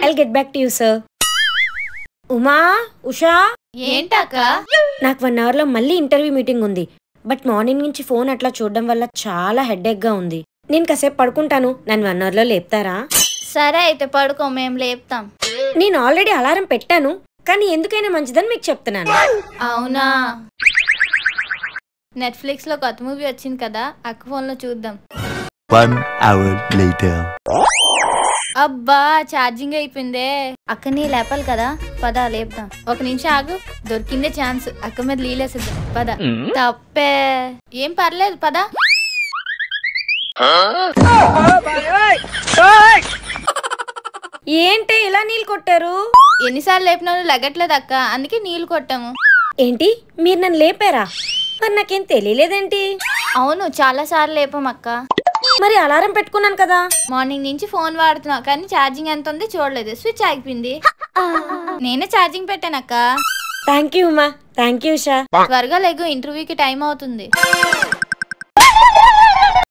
I'll get back to you, sir. Uma, Usha, ఏంటక్క? నాకు 1 hour లో మళ్ళీ ఇంటర్వ్యూ మీటింగ్ ఉంది. బట్ మార్నింగ్ నుంచి ఫోన్ అట్లా చూడడం వల్ల చాలా హెడేక్ గా ఉంది. నేను కాసేపు పడుకుంటాను, నన్ను 1 hour లో లేపుతారా? సరే అయితే పడుకో, మేము లేపుతాం. నేను ఆల్రెడీ అలారం పెట్టాను, కానీ ఎందుకైనా మంచిదని మీకు చెప్తున్నాను. అవునా? నెట్ఫ్లిక్స్ లో కొత్త మూవీ వచ్చింది కదా, అక్క ఫోన్ లో చూద్దాం. 1 hour later. అబ్బా ఛార్జింగ్ అయిపోయిందే. అక్కని లేపాలి కదా, పద లేపుదాం. 1 నిమిషం ఆగు, దొరికిందే ఛాన్స్. అక్క మీద లీలేసేద్దాం, పద. తప్పే, ఏం పర్లేదు, పద. ఏంటి ఇలా నీళ్ళు కొట్టారు? ఎన్నిసార్లు లేపినా లెగట్లేదు అక్క, అందుకే నీళ్లు కొట్టాము. ఏంటి, మీరు నన్ను లేపారా? మరి నాకేం తెలియలేదేంటి? అవును, చాలా సార్లు లేపాం అక్క. మరి అలారం పెట్టుకున్నాను కదా. మార్నింగ్ నుంచి ఫోన్ వాడుతున్నా, కానీ ఛార్జింగ్ ఎంత ఉంది చూడలేదు, స్విచ్ ఆగిపోయింది. నేనే ఛార్జింగ్ పెట్టానక్క. Thank you Uma, thank you Usha. త్వరగా లేగు, ఇంటర్వ్యూకి టైం అవుతుంది.